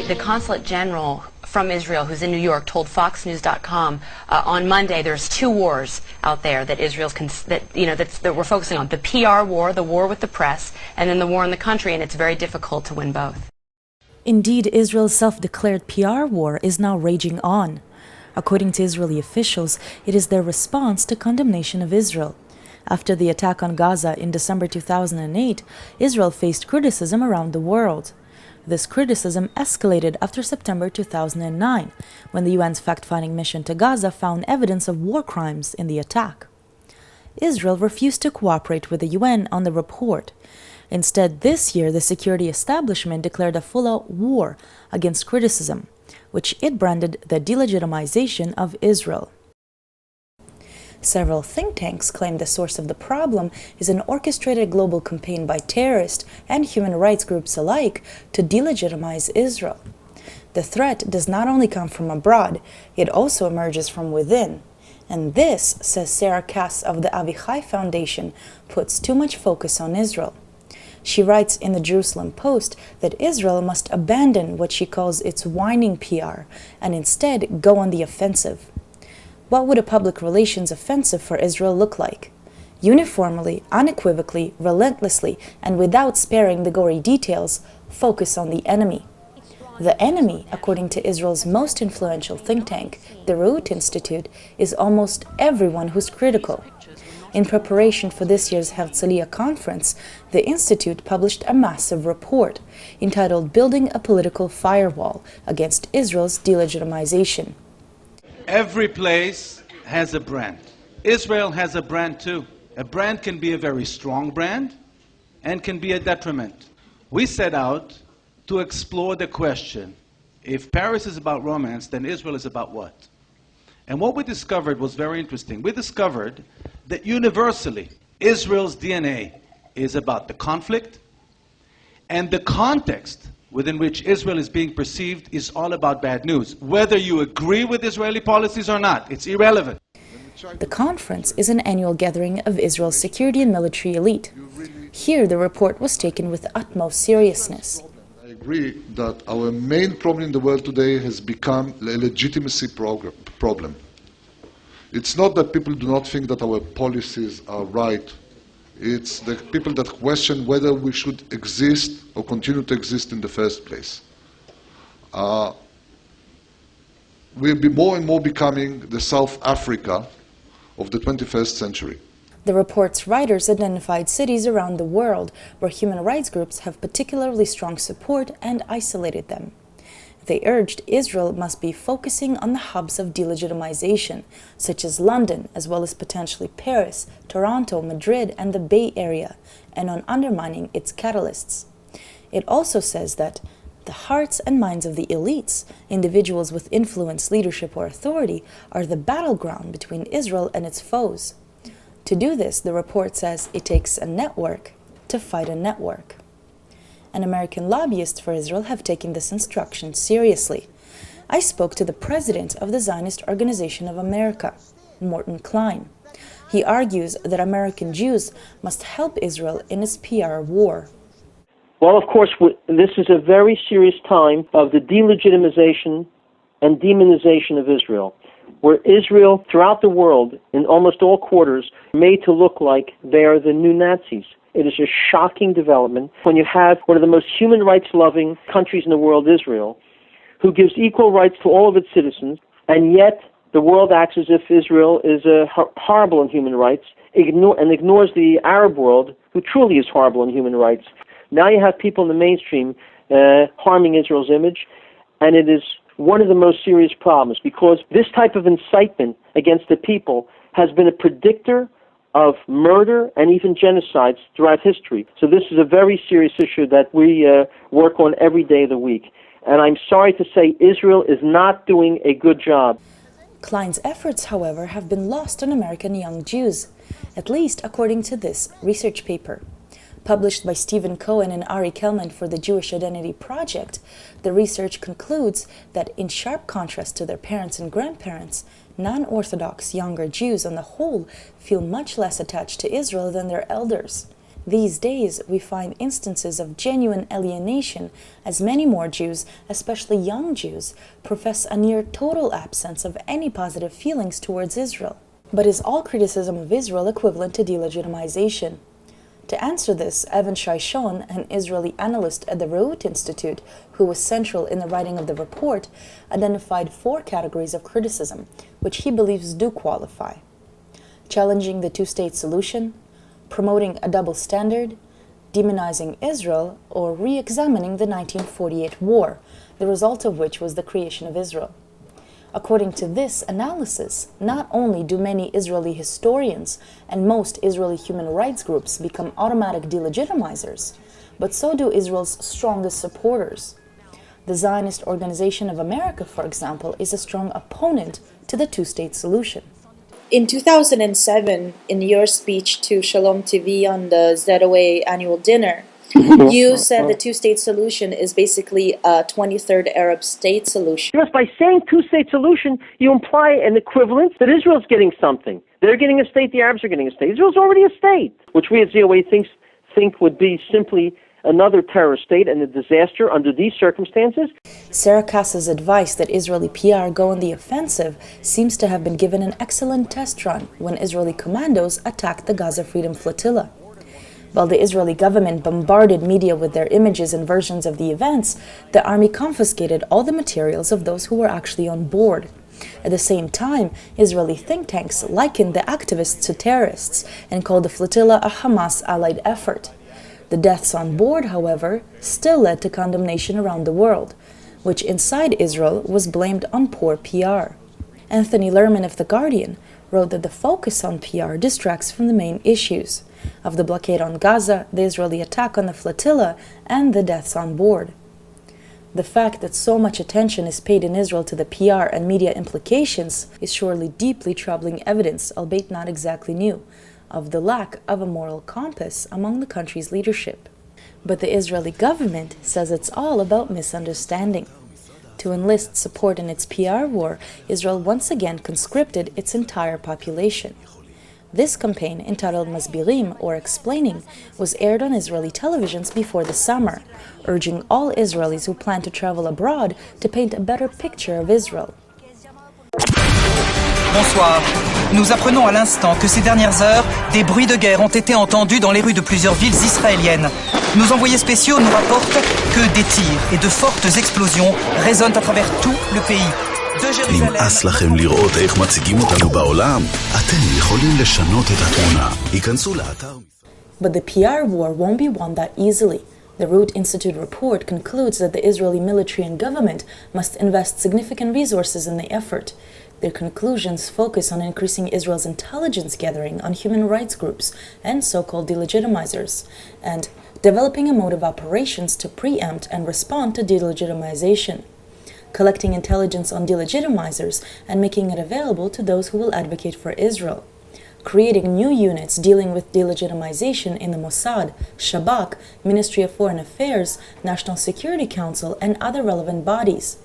the consulate general from Israel, who's in New York, told FoxNews.com on Monday there's two wars out there that that we're focusing on: the PR war, the war with the press, and then the war in the country, and it's very difficult to win both. Indeed, Israel's self-declared PR war is now raging on. According to Israeli officials, it is their response to condemnation of Israel. After the attack on Gaza in December 2008, Israel faced criticism around the world. This criticism escalated after September 2009, when the UN's fact-finding mission to Gaza found evidence of war crimes in the attack. Israel refused to cooperate with the UN on the report. Instead, this year, the security establishment declared a full-out war against criticism, which it branded the delegitimization of Israel. Several think tanks claim the source of the problem is an orchestrated global campaign by terrorist and human rights groups alike to delegitimize Israel. The threat does not only come from abroad, it also emerges from within. And this, says Sarah Cass of the Avichai Foundation, puts too much focus on Israel. She writes in the Jerusalem Post that Israel must abandon what she calls its whining PR and instead go on the offensive. What would a public relations offensive for Israel look like? Uniformly, unequivocally, relentlessly, and without sparing the gory details, focus on the enemy. The enemy, according to Israel's most influential think tank, the Reut Institute, is almost everyone who's critical. In preparation for this year's Herzliya conference, the Institute published a massive report entitled Building a Political Firewall Against Israel's Delegitimization. Every place has a brand. Israel has a brand too. A brand can be a very strong brand and can be a detriment. We set out to explore the question, if Paris is about romance, then Israel is about what? And what we discovered was very interesting. We discovered that universally, Israel's DNA is about the conflict, and the context within which Israel is being perceived is all about bad news. Whether you agree with Israeli policies or not, it's irrelevant. The conference is an annual gathering of Israel's security and military elite. Here, the report was taken with utmost seriousness. I agree that our main problem in the world today has become a legitimacy problem. It's not that people do not think that our policies are right. It's the people that question whether we should exist or continue to exist in the first place. We'll be more and more becoming the South Africa of the 21st century. The report's writers identified cities around the world where human rights groups have particularly strong support and isolated them. They urged Israel must be focusing on the hubs of delegitimization, such as London, as well as potentially Paris, Toronto, Madrid, and the Bay Area, and on undermining its catalysts. It also says that the hearts and minds of the elites, individuals with influence, leadership, or authority, are the battleground between Israel and its foes. To do this, the report says it takes a network to fight a network. And American lobbyists for Israel have taken this instruction seriously. I spoke to the president of the Zionist Organization of America, Morton Klein. He argues that American Jews must help Israel in its PR war. Well, of course, this is a very serious time of the delegitimization and demonization of Israel, where Israel, throughout the world, in almost all quarters, made to look like they are the new Nazis. It is a shocking development when you have one of the most human rights-loving countries in the world, Israel, who gives equal rights to all of its citizens, and yet the world acts as if Israel is horrible in human rights, and ignores the Arab world, who truly is horrible in human rights. Now you have people in the mainstream harming Israel's image, and it is one of the most serious problems, because this type of incitement against the people has been a predictor of murder and even genocides throughout history. So this is a very serious issue that we work on every day of the week. And I'm sorry to say Israel is not doing a good job. Klein's efforts, however, have been lost on American young Jews, at least according to this research paper. Published by Stephen Cohen and Ari Kelman for the Jewish Identity Project, the research concludes that in sharp contrast to their parents and grandparents, non-Orthodox younger Jews on the whole feel much less attached to Israel than their elders. These days, we find instances of genuine alienation as many more Jews, especially young Jews, profess a near total absence of any positive feelings towards Israel. But is all criticism of Israel equivalent to delegitimization? To answer this, Evan Shaishon, an Israeli analyst at the Reut Institute, who was central in the writing of the report, identified 4 categories of criticism, which he believes do qualify: challenging the two-state solution, promoting a double standard, demonizing Israel, or re-examining the 1948 war, the result of which was the creation of Israel. According to this analysis, not only do many Israeli historians and most Israeli human rights groups become automatic delegitimizers, but so do Israel's strongest supporters. The Zionist Organization of America, for example, is a strong opponent to the two-state solution. In 2007, in your speech to Shalom TV on the ZOA annual dinner, you said the two-state solution is basically a 23rd Arab state solution. Yes, by saying two-state solution, you imply an equivalence that Israel's getting something. They're getting a state, the Arabs are getting a state. Israel's already a state, which we at ZOA think would be simply another terrorist state and a disaster under these circumstances. Sarah Kass's advice that Israeli PR go on the offensive seems to have been given an excellent test run when Israeli commandos attacked the Gaza Freedom Flotilla. While the Israeli government bombarded media with their images and versions of the events, the army confiscated all the materials of those who were actually on board. At the same time, Israeli think tanks likened the activists to terrorists and called the flotilla a Hamas-allied effort. The deaths on board, however, still led to condemnation around the world, which inside Israel was blamed on poor PR. Anthony Lerman of The Guardian wrote that the focus on PR distracts from the main issues of the blockade on Gaza, the Israeli attack on the flotilla, and the deaths on board. The fact that so much attention is paid in Israel to the PR and media implications is surely deeply troubling evidence, albeit not exactly new, of the lack of a moral compass among the country's leadership. But the Israeli government says it's all about misunderstanding. To enlist support in its PR war, Israel once again conscripted its entire population. This campaign, entitled Masbirim, or Explaining, was aired on Israeli televisions before the summer, urging all Israelis who plan to travel abroad to paint a better picture of Israel. Bonsoir. Nous apprenons à l'instant que ces dernières heures, des bruits de guerre ont été entendus dans les rues de plusieurs villes israéliennes. Nos envoyés spéciaux nous rapportent que des tirs et de fortes explosions résonnent à travers tout le pays. נמאס לכם לראות איך מציגים אותנו בעולם? אתם יכולים לשנות את התמונה. היכנסו לאתר. But the PR war won't be won that easily. The Reut Institute report concludes that the Israeli military and government must invest significant resources in the effort. Their conclusions focus on increasing Israel's intelligence gathering on human rights groups and so-called delegitimizers, and developing a mode of operations to preempt and respond to delegitimization, collecting intelligence on delegitimizers and making it available to those who will advocate for Israel, creating new units dealing with delegitimization in the Mossad, Shabak, Ministry of Foreign Affairs, National Security Council, and other relevant bodies.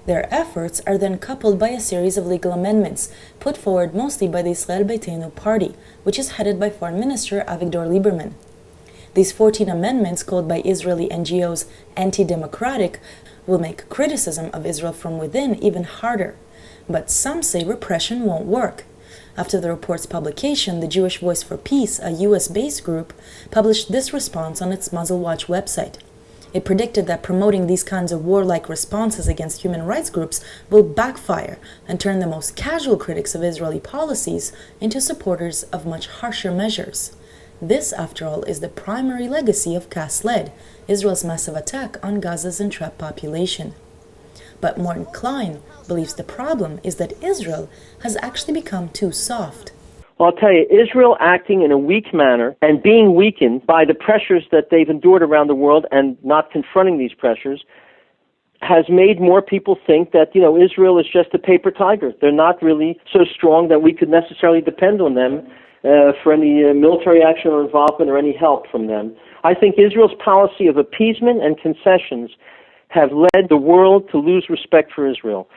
Their efforts are then coupled by a series of legal amendments put forward mostly by the Israel Beitenu party, which is headed by Foreign Minister Avigdor Lieberman. These 14 amendments, called by Israeli NGOs anti-democratic, will make criticism of Israel from within even harder. But some say repression won't work. After the report's publication, the Jewish Voice for Peace, a US-based group, published this response on its Muzzle Watch website. It predicted that promoting these kinds of warlike responses against human rights groups will backfire and turn the most casual critics of Israeli policies into supporters of much harsher measures. This, after all, is the primary legacy of Kass-led, Israel's massive attack on Gaza's entrapped population. But Morton Klein believes the problem is that Israel has actually become too soft. Well, I'll tell you, Israel acting in a weak manner and being weakened by the pressures that they've endured around the world and not confronting these pressures has made more people think that, Israel is just a paper tiger. They're not really so strong that we could necessarily depend on them for any military action or involvement or any help from them. I think Israel's policy of appeasement and concessions have led the world to lose respect for Israel.